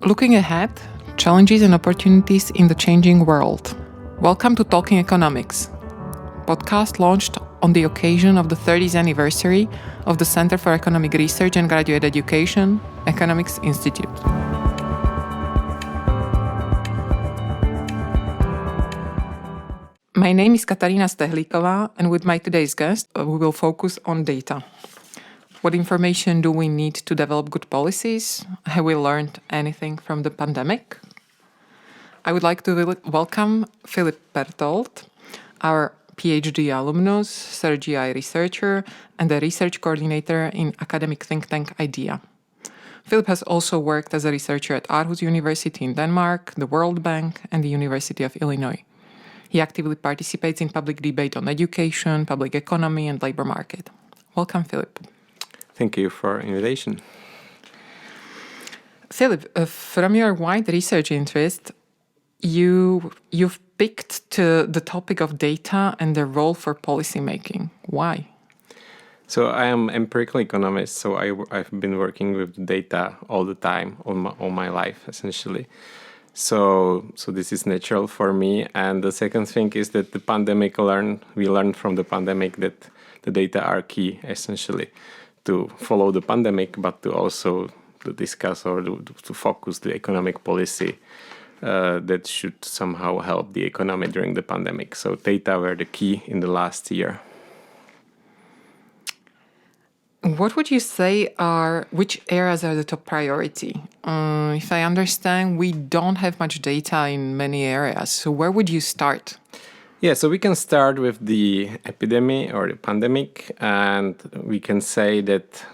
Looking ahead, challenges and opportunities in the changing world. Welcome to Talking Economics, podcast launched on the occasion of the 30th anniversary of the Center for Economic Research and Graduate Education, Economics Institute. My name is Katarina Stehlíková, and with my today's guest, we will focus on data. What information do we need to develop good policies? Have we learned anything from the pandemic? I would like to welcome Filip Pertold, our PhD alumnus, CERGE-EI researcher, and a research coordinator in academic think tank IDEA. Filip has also worked as a researcher at Aarhus University in Denmark, the World Bank, and the University of Illinois. He actively participates in public debate on education, public economy, and labor market. Welcome, Filip. Thank you for the invitation. Filip, from your wide research interest, you've picked the topic of data and their role for policymaking. Why? So I am empirical economist, so I've been working with data all the time, all my life, essentially. So this is natural for me. And the second thing is that we learned from the pandemic that the data are key, essentially, to follow the pandemic, but to also to discuss or to focus the economic policy that should somehow help the economy during the pandemic. So data were the key in the last year. What would you say which areas are the top priority? If I understand, we don't have much data in many areas. So where would you start? Yeah, so we can start with the epidemic or the pandemic, and we can say that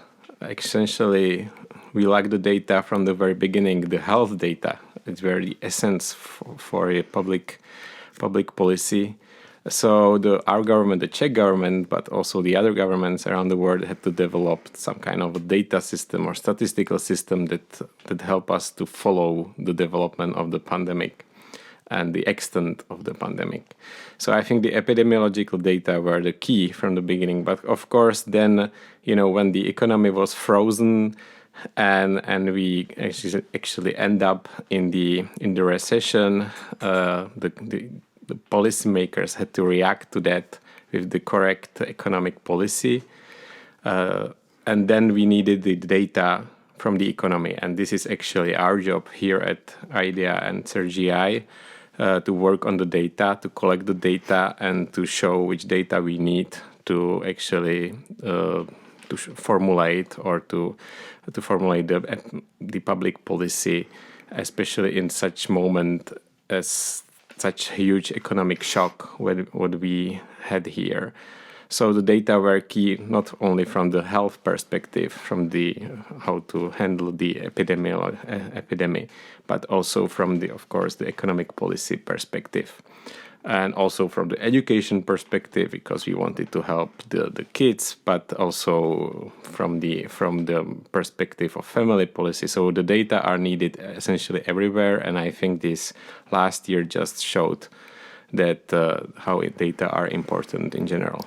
essentially we lack the data from the very beginning, the health data. It's very essence for a public policy. So our government, the Czech government, but also the other governments around the world had to develop some kind of a data system or statistical system that help us to follow the development of the pandemic and the extent of the pandemic. So I think the epidemiological data were the key from the beginning. But of course, then, when the economy was frozen and we actually end up in the recession, the policymakers had to react to that with the correct economic policy. And then we needed the data from the economy. And this is actually our job here at IDEA and CERGE-EI, to work on the data, to collect the data, and to show which data we need to actually formulate the public policy, especially in such moment as such huge economic shock what we had here. So the data were key not only from the health perspective, from the how to handle the epidemic, but also from the economic policy perspective, and also from the education perspective, because we wanted to help the kids, but also from the perspective of family policy. So the data are needed essentially everywhere, and I think this last year just showed that how data are important in general.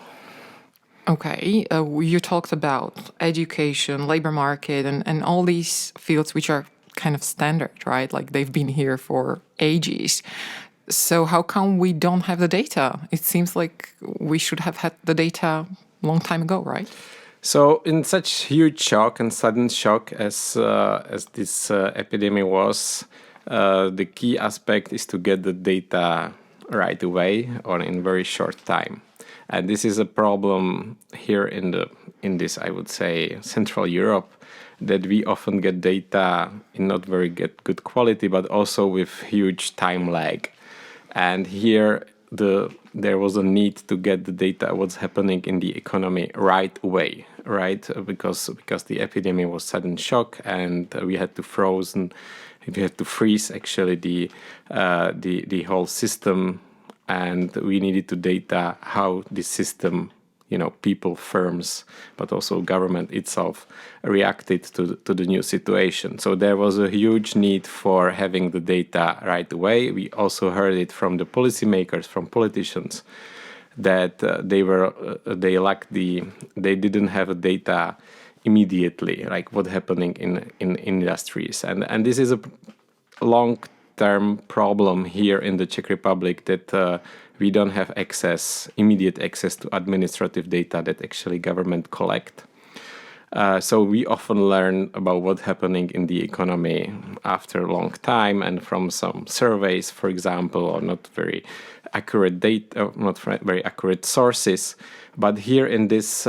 Okay, you talked about education, labor market, and all these fields which are kind of standard, right? Like they've been here for ages. So how come we don't have the data? It seems like we should have had the data a long time ago, right? So in such huge shock and sudden shock as this epidemic was, the key aspect is to get the data right away or in very short time. And this is a problem here in this, I would say, Central Europe, that we often get data in not very good quality, but also with huge time lag. And here there was a need to get the data, what's happening in the economy right away, right? Because the epidemic was sudden shock, and we had to freeze actually the whole system. And we needed to data how the system, people, firms, but also government itself reacted to the new situation. So there was a huge need for having the data right away. We also heard it from the policymakers, from politicians, that they didn't have data immediately, like what's happening in industries. And this is long-term problem here in the Czech Republic that we don't have immediate access to administrative data that actually government collect. So we often learn about what's happening in the economy after a long time and from some surveys, for example, or not very accurate data, not very accurate sources. But here in this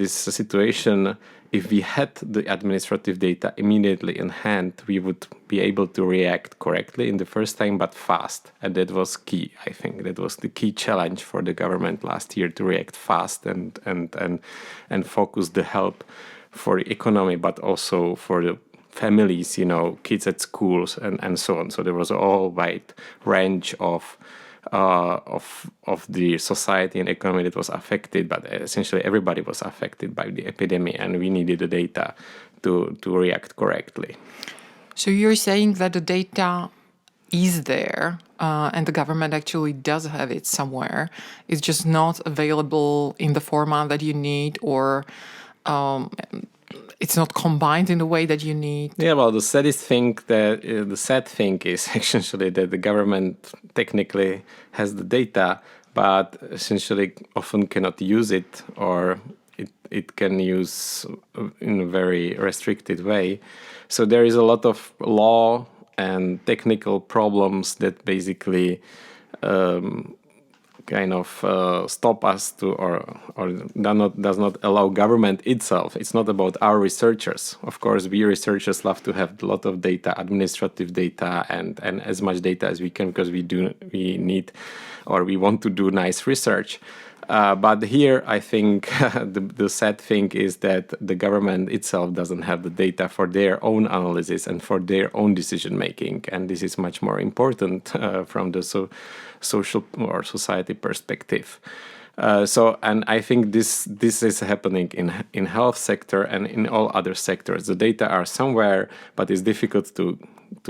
situation, if we had the administrative data immediately in hand, we would be able to react correctly in the first time, but fast. And that was key, I think. That was the key challenge for the government last year, to react fast and focus the help for the economy, but also for the families, kids at schools and so on. So there was a whole wide range of the society and economy that was affected, but essentially everybody was affected by the epidemic, and we needed the data to react correctly. So you're saying that the data is there, and the government actually does have it somewhere. It's just not available in the format that you need, or it's not combined in the way that you need. Yeah, well, the sad thing is essentially that the government technically has the data, but essentially often cannot use it, or it can use in a very restricted way. So there is a lot of law and technical problems that basically stop us to, or does not allow government itself. It's not about our researchers. Of course, we researchers love to have a lot of data, administrative data, and as much data as we can, because we need, or we want to do nice research. But here, I think the sad thing is that the government itself doesn't have the data for their own analysis and for their own decision making, and this is much more important from the social or society perspective. And I think this is happening in health sector and in all other sectors. The data are somewhere, but it's difficult to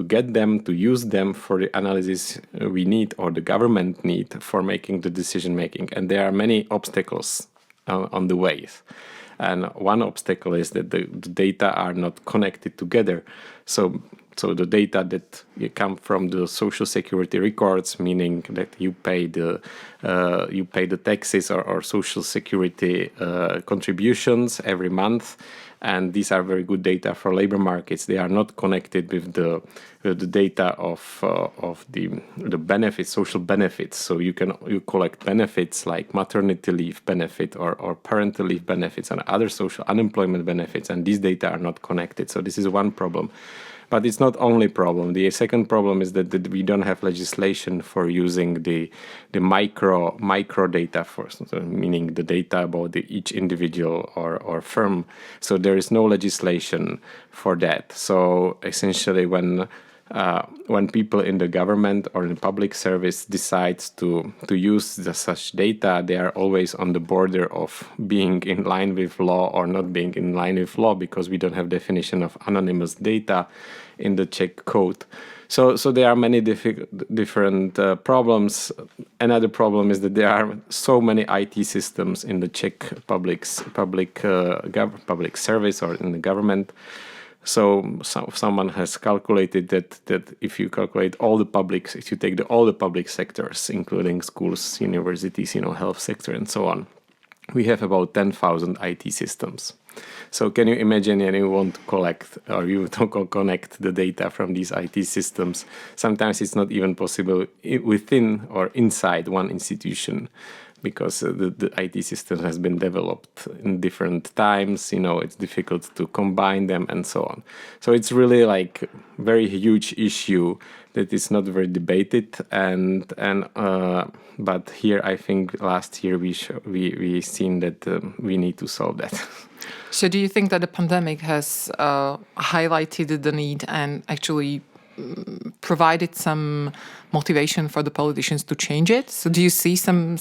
get them, to use them for the analysis we need, or the government need, for making the decision making. And there are many obstacles on the way. And one obstacle is that the data are not connected together. So the data that come from the social security records, meaning that you pay the taxes or social security contributions every month, and these are very good data for labor markets. They are not connected with the data of the benefits, social benefits. So you collect benefits like maternity leave benefit or parental leave benefits and other social unemployment benefits, and these data are not connected. So this is one problem. But it's not only problem. The second problem is that we don't have legislation for using the micro data, meaning the data about each individual or firm. So there is no legislation for that. So essentially, when people in the government or in public service decides to use such data, they are always on the border of being in line with law or not being in line with law, because we don't have definition of anonymous data in the Czech code. So there are many different problems. Another problem is that there are so many IT systems in the Czech public service or in the government. So someone has calculated that if you calculate all the if you take all the public sectors, including schools, universities, health sector, and so on, we have about 10,000 IT systems. So can you imagine, you want to collect, or you want to connect the data from these IT systems? Sometimes it's not even possible within or inside one institution, because the IT system has been developed in different times. It's difficult to combine them and so on. So it's really like very huge issue that is not very debated. But here I think last year we seen that we need to solve that. So do you think that the pandemic has highlighted the need and actually provided some motivation for the politicians to change it? So do you see some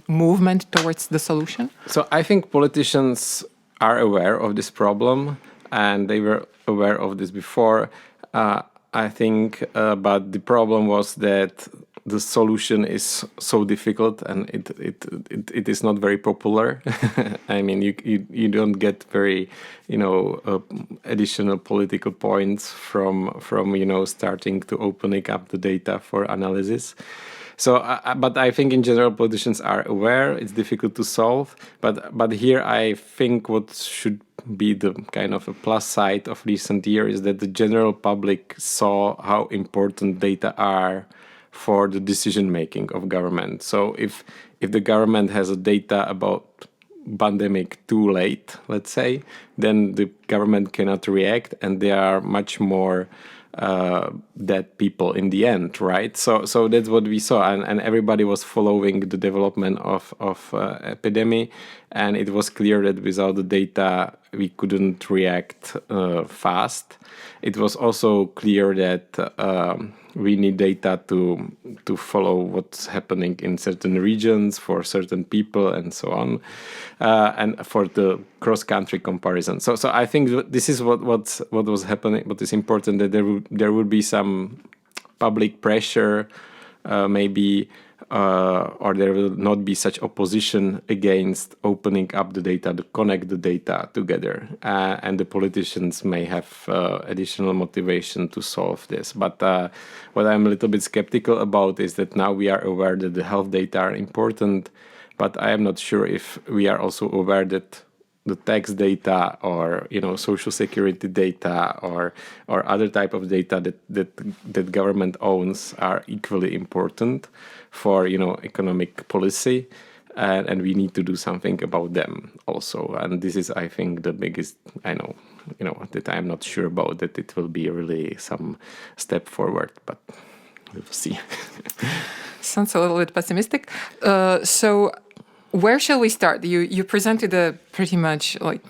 movement towards the solution? So I think politicians are aware of this problem, and they were aware of this before. I think, but the problem was that the solution is so difficult and it is not very popular. I mean, you don't get very, additional political points from starting to opening up the data for analysis. So, but I think in general politicians are aware it's difficult to solve. But here I think what should be the kind of a plus side of recent years is that the general public saw how important data are for the decision making of government. So if the government has a data about pandemic too late, let's say, then the government cannot react, and there are much more dead people in the end, right? So that's what we saw, and everybody was following the development of epidemic, and it was clear that without the data we couldn't react fast. It was also clear that we need data to follow what's happening in certain regions for certain people and so on, and for the cross-country comparison. So I think this is what was happening. What is important, that there would be some public pressure, maybe, or there will not be such opposition against opening up the data, to connect the data together, and the politicians may have additional motivation to solve this. But what I'm a little bit skeptical about is that now we are aware that the health data are important, but I am not sure if we are also aware that the tax data or social security data or other type of data that government owns are equally important for economic policy, and we need to do something about them also. And this is, I think, the biggest, that I'm not sure about, that it will be really some step forward, but we'll see. Sounds a little bit pessimistic. So where shall we start? You presented a pretty much like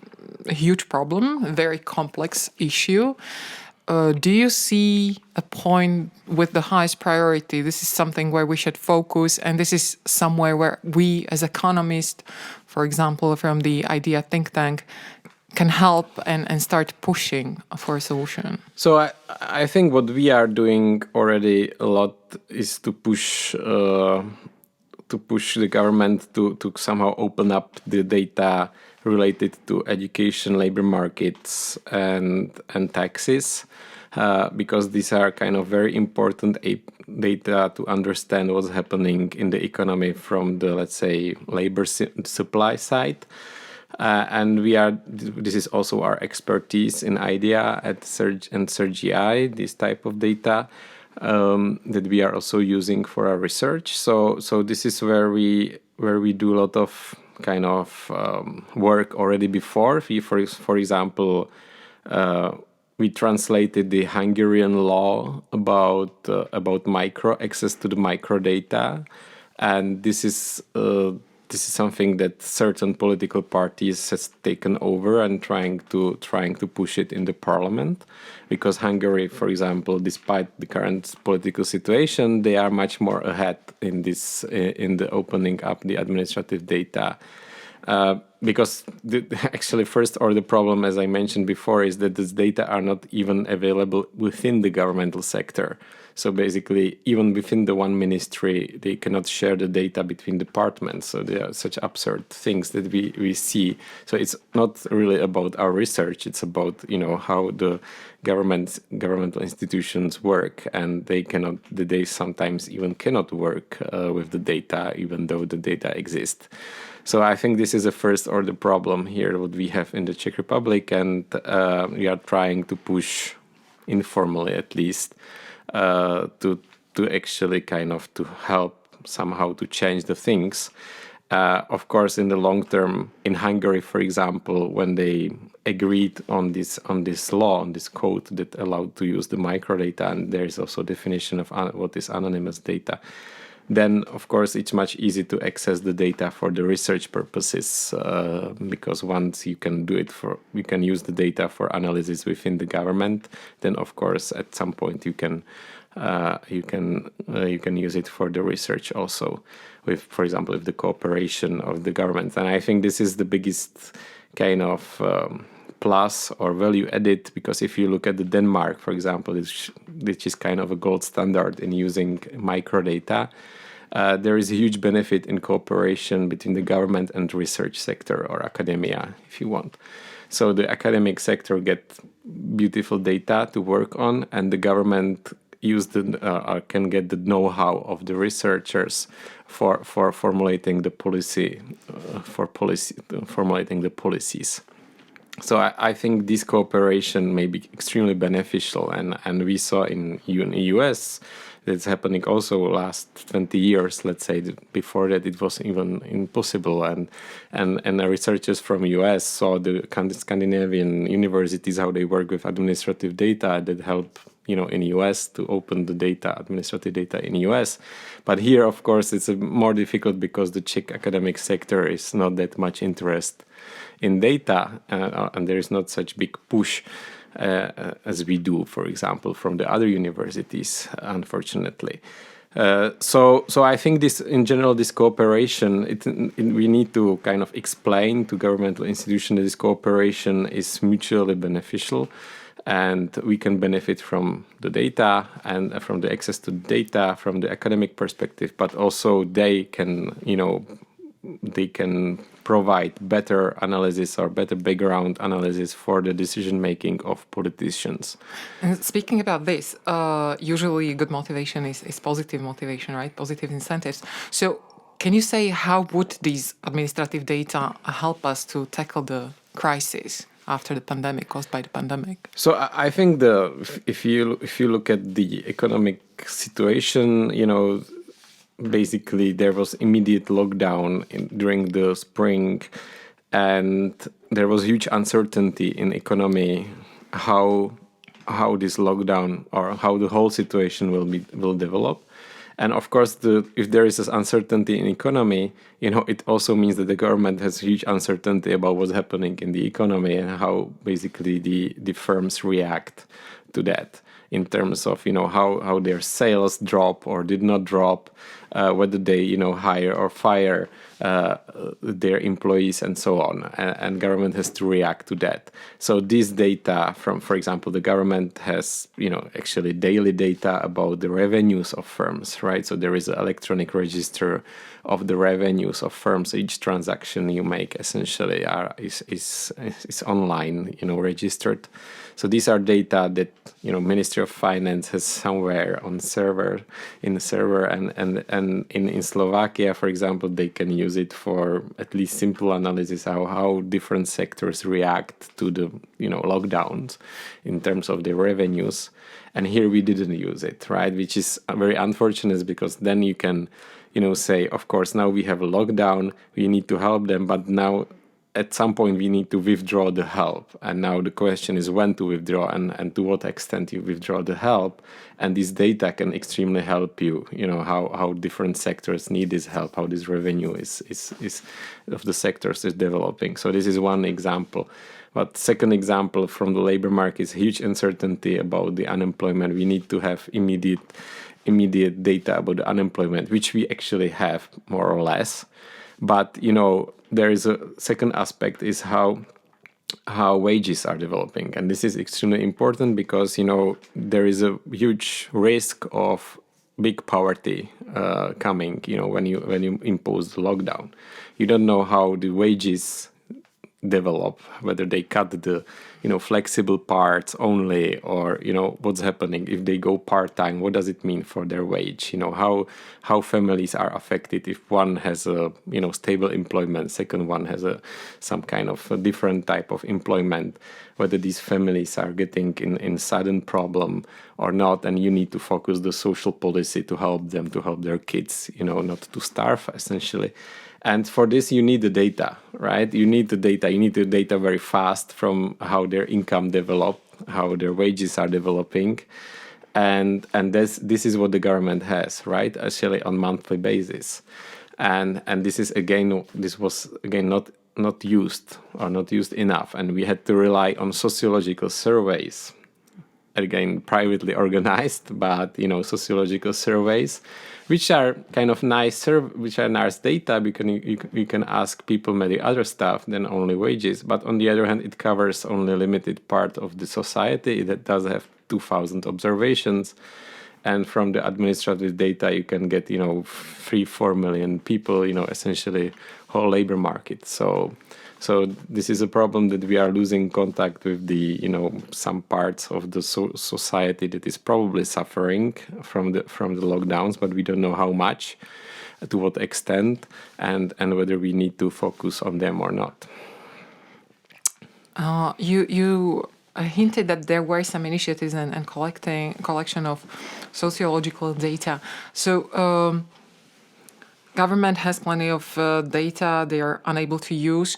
a huge problem, a very complex issue. Do you see a point with the highest priority? This is something where we should focus, and this is somewhere where we as economists, for example, from the IDEA think tank, can help and start pushing for a solution? So I think what we are doing already a lot is to push the government to somehow open up the data related to education, labor markets, and taxes, because these are kind of very important data to understand what's happening in the economy from the, let's say, labor supply side. And this is also our expertise in IDEA at CERGE and CERGE-EI, this type of data. That we are also using for our research. So this is where we do a lot of kind of work already before. For example, we translated the Hungarian law about access to the micro data, and this is something that certain political parties has taken over and trying to push it in the parliament, because Hungary, for example, despite the current political situation, they are much more ahead in the opening up the administrative data. Because actually first order problem, as I mentioned before, is that this data are not even available within the governmental sector. So basically, even within the one ministry, they cannot share the data between departments. So there are such absurd things that we see. So it's not really about our research. It's about how the governmental institutions work, and they sometimes even cannot work with the data, even though the data exists. So I think this is a first order problem here, what we have in the Czech Republic, and we are trying to push, informally at least, to actually kind of to help somehow to change the things. Of course, in the long term, in Hungary, for example, when they agreed on this law, on this code that allowed to use the microdata, and there is also a definition of what is anonymous data, then of course it's much easier to access the data for the research purposes, because once you can use the data for analysis within the government, then of course at some point you can use it for the research also, with, for example, with the cooperation of the government. And I think this is the biggest kind of plus or value added, because if you look at the Denmark, for example, which is kind of a gold standard in using microdata, there is a huge benefit in cooperation between the government and research sector, or academia, if you want. So the academic sector get beautiful data to work on, and the government can get the know-how of the researchers for formulating the policies. So I think this cooperation may be extremely beneficial, and we saw in the US that's happening also last 20 years. Let's say that before that it was even impossible, and the researchers from US saw the Scandinavian universities how they work with administrative data that help in US to open the administrative data in US. But here, of course, it's more difficult because the Czech academic sector is not that much interest in data, and there is not such big push as we do, for example, from the other universities, unfortunately. So I think in general, this cooperation, we need to kind of explain to governmental institutions that this cooperation is mutually beneficial, and we can benefit from the data and from the access to data from the academic perspective, but also they can provide better analysis or better background analysis for the decision making of politicians. And speaking about this, usually good motivation is positive motivation, right? Positive incentives. So can you say how would these administrative data help us to tackle the crisis after the pandemic, caused by the pandemic? So I think if you look at the economic situation, basically there was immediate lockdown during the spring, and there was huge uncertainty in economy how this lockdown or how the whole situation will develop. And of course, if there is this uncertainty in economy, it also means that the government has huge uncertainty about what's happening in the economy and how basically the firms react to that in terms of how their sales drop or did not drop, whether they hire or fire their employees and so on, and government has to react to that. So this data from, for example, the government has actually daily data about the revenues of firms, right? So there is an electronic register of the revenues of firms. Each transaction you make essentially is online registered. So these are data that Ministry of Finance has somewhere on server, and in Slovakia, for example, they can use it for at least simple analysis how different sectors react to the lockdowns in terms of their revenues. And here we didn't use it, right? Which is very unfortunate, because then you can say, of course, now we have a lockdown, we need to help them, but now at some point we need to withdraw the help. And now the question is when to withdraw and to what extent you withdraw the help. And this data can extremely help you, how different sectors need this help, how this revenue is of the sectors is developing. So this is one example. But second example from the labor market is huge uncertainty about the unemployment. We need to have immediate data about the unemployment, which we actually have more or less. But there is a second aspect, is how wages are developing, and this is extremely important because there is a huge risk of big poverty coming. When you impose the lockdown, you don't know how the wages develop, whether they cut the flexible parts only, or what's happening if they go part-time. What does it mean for their wage? How families are affected if one has a stable employment, second one has some kind of a different type of employment, whether these families are getting in sudden problem or not. And you need to focus the social policy to help them, to help their kids not to starve essentially. And for this, you need the data, right? You need the data very fast from how their income develop, how their wages are developing. And this is what the government has, right? Actually on monthly basis. And this was not used enough. And we had to rely on sociological surveys again, privately organized, but, sociological surveys, which are kind of which are nice data, because you can ask people many other stuff than only wages. But on the other hand, it covers only a limited part of the society. That does have 2,000 observations. And from the administrative data, you can get, 3-4 million people, essentially whole labor market. So this is a problem that we are losing contact with the, some parts of the society that is probably suffering from the lockdowns, but we don't know how much, to what extent, and whether we need to focus on them or not. You hinted that there were some initiatives and collection of sociological data. So government has plenty of data they are unable to use,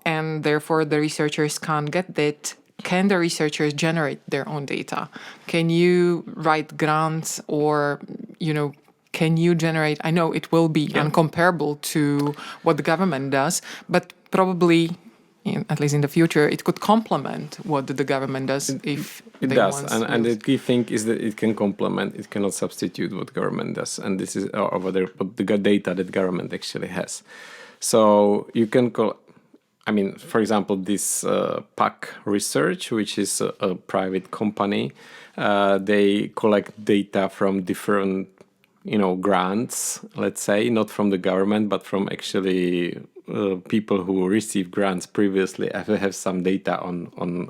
and therefore the researchers can't get that. Can the researchers generate their own data? Can you write grants, or, can you generate? I know it will be uncomparable to what the government does, but probably, at least in the future, it could complement what the government does if it they does. want. And the key thing is that it can complement, it cannot substitute what government does. And this is what the data that government actually has. So you can for example, this PAC Research, which is a private company, they collect data from different, grants, let's say, not from the government, but from actually people who received grants previously have some data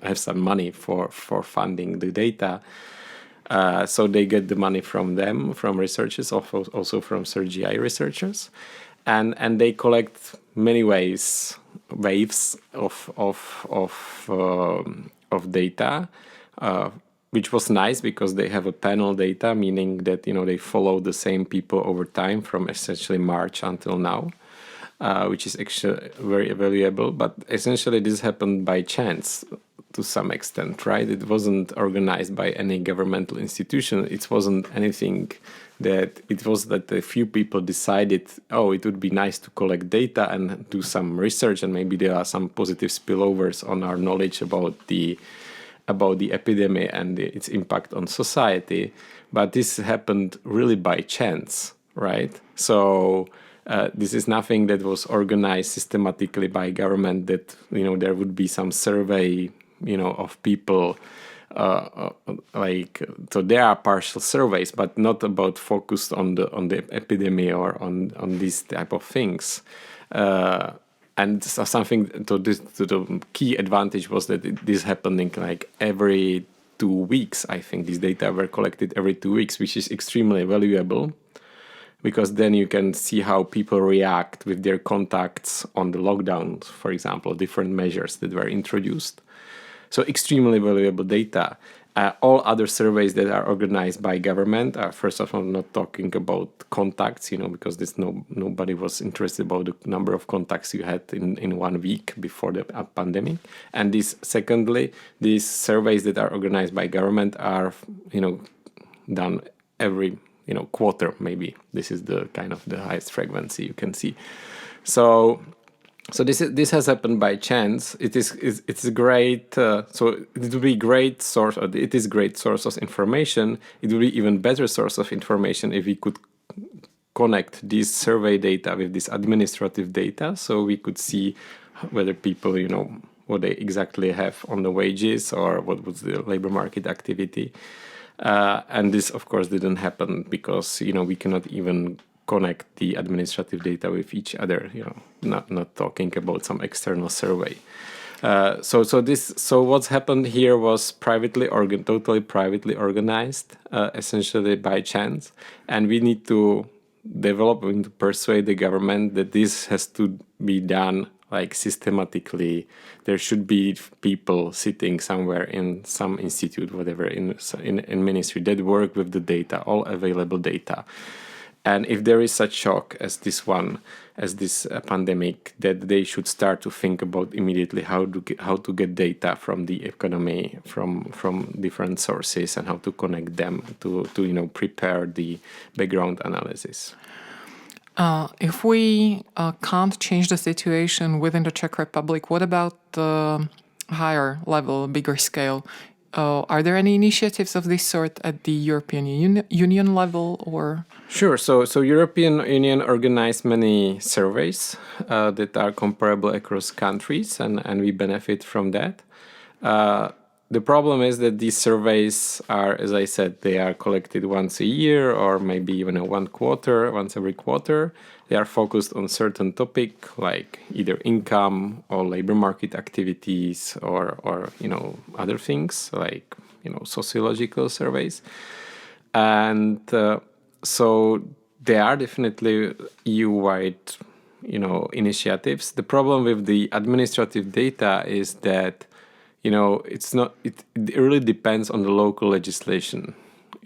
have some money for funding the data. So they get the money from them, from researchers, also from CERGE-EI researchers, and they collect many waves of data, which was nice because they have a panel data, meaning that they follow the same people over time from essentially March until now, which is actually very valuable. But essentially this happened by chance to some extent, right? It wasn't organized by any governmental institution. It wasn't anything that a few people decided, it would be nice to collect data and do some research, and maybe there are some positive spillovers on our knowledge about the epidemic and its impact on society. But this happened really by chance, right? So this is nothing that was organized systematically by government, that there would be some survey of people, so there are partial surveys, but not about focused on the epidemic or on these type of things. And so the key advantage was that this happening like every 2 weeks. I think these data were collected every 2 weeks, which is extremely valuable, because then you can see how people react with their contacts on the lockdowns, for example, different measures that were introduced. So extremely valuable data. All other surveys that are organized by government are, first of all, not talking about contacts, because nobody was interested about the number of contacts you had in 1 week before the pandemic. And secondly, these surveys that are organized by government are, done every, quarter, maybe. This is the kind of the highest frequency you can see. So this has happened by chance. It's a great so it will be great source. Or it is great source of information. It will be even better source of information if we could connect this survey data with this administrative data, so we could see whether people what they exactly have on the wages or what was the labor market activity. And this, of course, didn't happen because we cannot even connect the administrative data with each other, not talking about some external survey. So what's happened here was totally privately organized, essentially by chance, and we need to persuade the government that this has to be done like systematically. There should be people sitting somewhere in some institute, whatever, in ministry that work with the data, all available data. And if there is such shock as this pandemic, that they should start to think about immediately how to get data from the economy, from different sources, and how to connect them to prepare the background analysis. If we can't change the situation within the Czech Republic, what about the higher level, bigger scale? Are there any initiatives of this sort at the European Union level, or? Sure. So European Union organized many surveys that are comparable across countries, and we benefit from that. The problem is that these surveys are, as I said, they are collected once a year or maybe even once every quarter. They are focused on certain topic like either income or labor market activities or other things like sociological surveys. And so there are definitely EU-wide initiatives. The problem with the administrative data is that it's not. It really depends on the local legislation.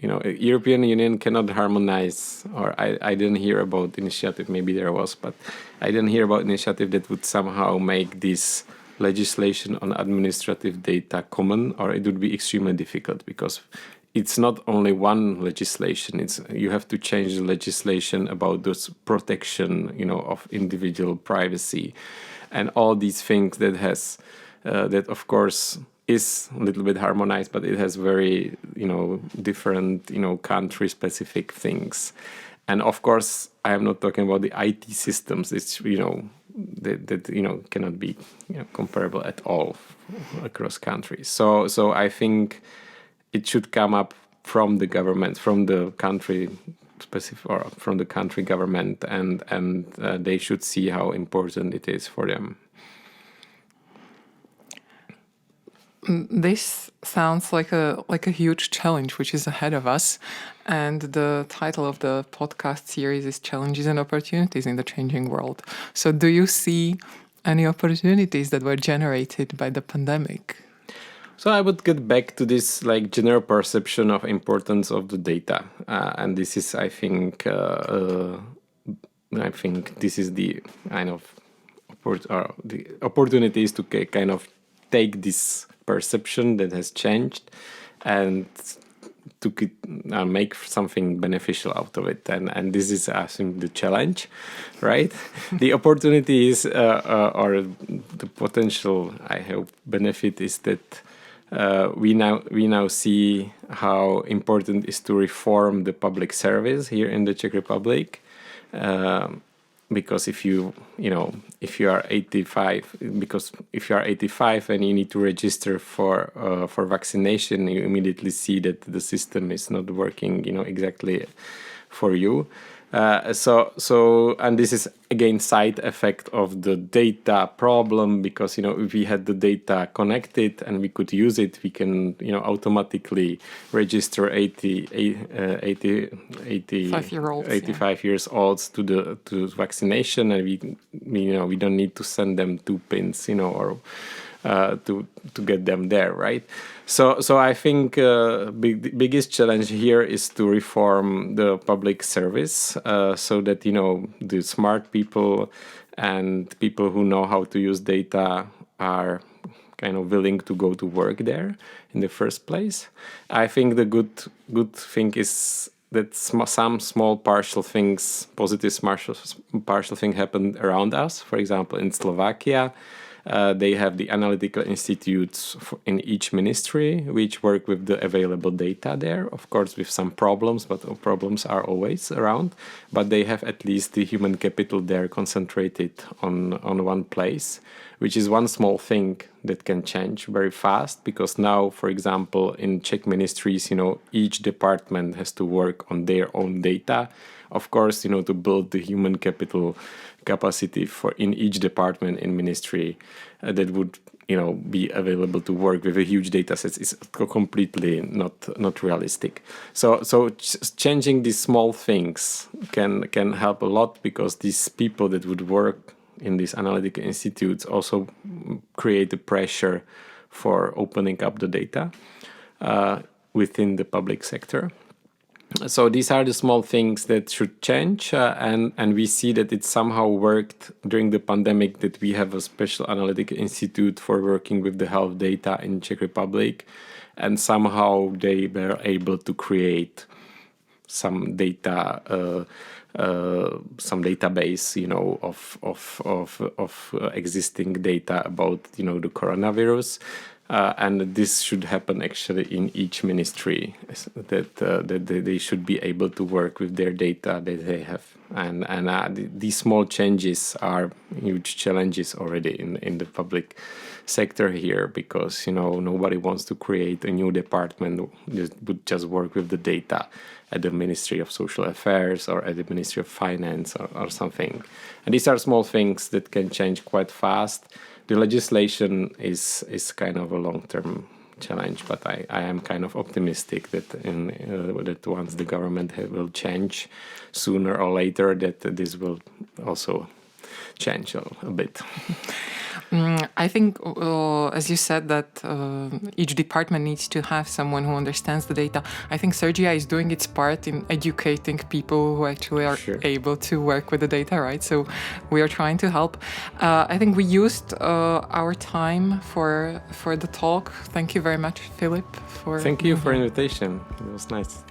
European Union cannot harmonize, or I didn't hear about initiative. Maybe there was, but I didn't hear about initiative that would somehow make this legislation on administrative data common, or it would be extremely difficult because it's not only one legislation. You have to change the legislation about this protection, of individual privacy, and all these things that of course is a little bit harmonized, but it has very different country specific things. And of course I am not talking about the IT systems. It's that cannot be comparable at all across countries. So I think it should come up from the government, from the country specific, or from the country government, and they should see how important it is for them. This sounds like a huge challenge which is ahead of us, and the title of the podcast series is Challenges and Opportunities in the Changing World. So do you see any opportunities that were generated by the pandemic? So I would get back to this general perception of importance of the data, and this is, I think this is the kind of the opportunities to kind of take this perception that has changed and to make something beneficial out of it. And this is, I think, the challenge, right? The opportunity is, or the potential, I hope, benefit is that we now see how important it is to reform the public service here in the Czech Republic. Because if you are 85, and you need to register for vaccination, you immediately see that the system is not working, exactly for you. And this is again side effect of the data problem, because if we had the data connected and we could use it, we can automatically register 85 years olds to vaccination, and we don't need to send them 2 pins or to get them there, right? So I think the biggest challenge here is to reform the public service so that the smart people and people who know how to use data are kind of willing to go to work there in the first place. I think the good thing is that some small partial things, partial thing happened around us. For example, in Slovakia, they have the analytical institutes in each ministry which work with the available data there, of course with some problems, but problems are always around. But they have at least the human capital there concentrated on one place, which is one small thing that can change very fast, because now, for example, in Czech ministries, each department has to work on their own data. Of course, to build the human capital capacity for in each department in ministry that would be available to work with a huge data sets is completely not realistic. So changing these small things can help a lot, because these people that would work in these analytical institutes also create the pressure for opening up the data within the public sector. So these are the small things that should change, and we see that it somehow worked during the pandemic, that we have a special analytical institute for working with the health data in Czech Republic, and somehow they were able to create some data, some database, of existing data about the coronavirus. And this should happen actually in each ministry, that they should be able to work with their data that they have. And these small changes are huge challenges already in the public sector here, because nobody wants to create a new department that would just work with the data at the Ministry of Social Affairs or at the Ministry of Finance or something. And these are small things that can change quite fast. The legislation is kind of a long-term challenge, but I am kind of optimistic that that once the government will change sooner or later, that this will also change a bit. I think, as you said, that each department needs to have someone who understands the data. I think CERGE-EI is doing its part in educating people who actually are able to work with the data, right? So we are trying to help. I think we used our time for the talk. Thank you very much, Filip. Thank you for invitation. It was nice.